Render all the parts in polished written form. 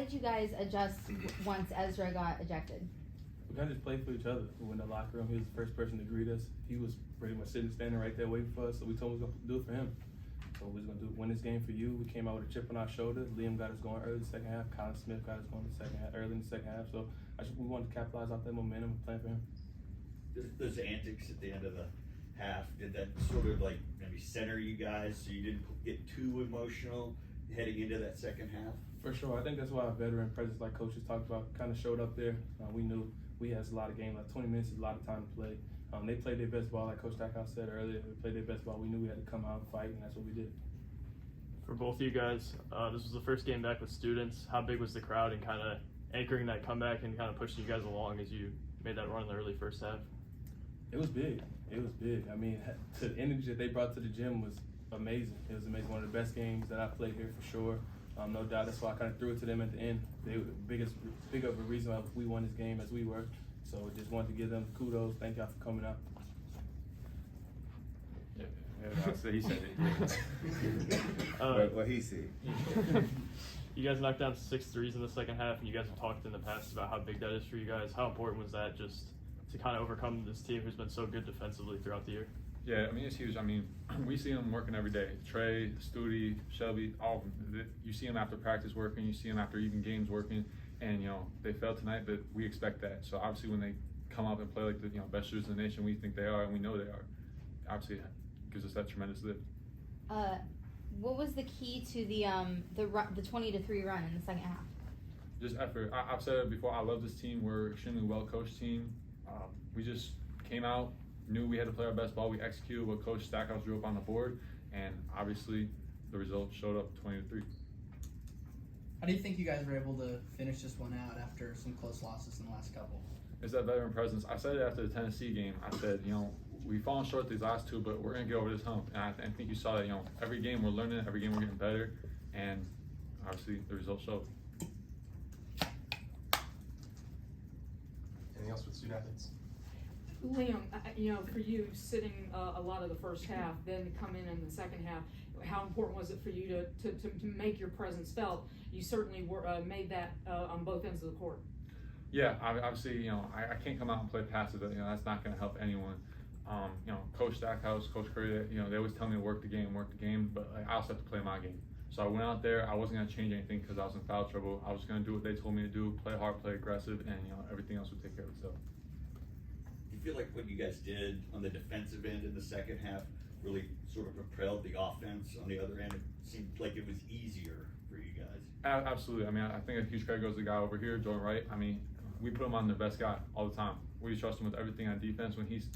did you guys adjust once Ezra got ejected? We kind of just played for each other. We went in the locker room. He was the first person to greet us. He was pretty much standing right there waiting for us. So we told him we was gonna do it for him. So we was gonna win this game for you. We came out with a chip on our shoulder. Liam got us going early in the second half. Colin Smith got us going early in the second half. So we wanted to capitalize off that momentum and plan for him. Those antics at the end of the half, did that sort of like maybe center you guys so you didn't get too emotional heading into that second half? For sure. I think that's why our veteran presence, like coaches talked about, kind of showed up there. We knew we had a lot of games. Like 20 minutes is a lot of time to play. They played their best ball, like Coach Stackhouse said earlier. We played their best ball. We knew we had to come out and fight, and that's what we did. For both of you guys, this was the first game back with students. How big was the crowd and kind of anchoring that comeback and kind of pushing you guys along as you made that run in the early first half? It was big. It was big. I mean, the energy that they brought to the gym was amazing. It was amazing. One of the best games that I played here for sure. No doubt. That's why I kind of threw it to them at the end. They were big of a reason why we won this game as we were. So just wanted to give them kudos. Thank y'all for coming out. Yeah, he said it. What he said. You guys knocked down 6 threes in the second half, and you guys have talked in the past about how big that is for you guys. How important was that just to kind of overcome this team who's been so good defensively throughout the year? Yeah, I mean, it's huge. I mean, we see them working every day. Trey, Studi, Shelby, all of them. You see them after practice working. You see them after even games working. And, you know, they failed tonight, but we expect that. So, obviously, when they come up and play like the best shooters in the nation, we think they are, and we know they are. Obviously, it gives us that tremendous lift. What was the key to the 20-3 run in the second half? Just effort. I've said it before. I love this team. We're an extremely well-coached team. We just came out, knew we had to play our best ball. We executed what Coach Stackhouse drew up on the board, and obviously the results showed up 20-3. How do you think you guys were able to finish this one out after some close losses in the last couple? It's that veteran presence. I said it after the Tennessee game. I said, we've fallen short these last two, but we're going to get over this hump. And I think you saw that, every game we're learning, every game we're getting better, and obviously the results show. Anything else with student athletes? Liam, for you sitting a lot of the first half, then to come in the second half, how important was it for you to make your presence felt? You certainly made that on both ends of the court. Yeah, obviously, I can't come out and play passive. That's not going to help anyone. Coach Stackhouse, Coach Curry, they always tell me to work the game, but I also have to play my game. So I went out there. I wasn't going to change anything because I was in foul trouble. I was going to do what they told me to do, play hard, play aggressive, and everything else would take care of itself. Do you feel like what you guys did on the defensive end in the second half really sort of propelled the offense on the other end? It seemed like it was easier for you guys. Absolutely. I mean, I think a huge credit goes to the guy over here, Jordan Wright. I mean, we put him on the best guy all the time. We trust him with everything on defense. When he's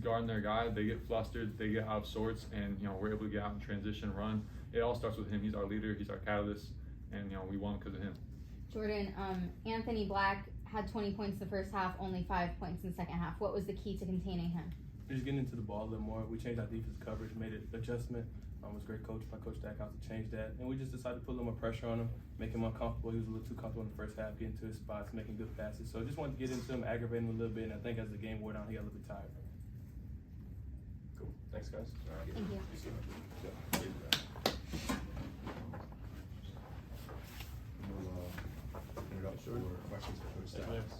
guarding their guy, they get flustered, they get out of sorts, and we're able to get out in transition, run. It all starts with him. He's our leader, he's our catalyst, and we won because of him. Jordan, Anthony Black had 20 points the first half, only 5 points in the second half. What was the key to containing him? Just getting into the ball a little more. We changed our defense coverage, made an adjustment. It was great coach by Coach Stackhouse to change that. And we just decided to put a little more pressure on him, make him uncomfortable. He was a little too comfortable in the first half, getting to his spots, making good passes. So just wanted to get into him, aggravate him a little bit, and I think as the game wore on, he got a little bit tired. Cool. Thanks, guys. All right. Thank you. We'll open it up for questions for Coach Stackhouse.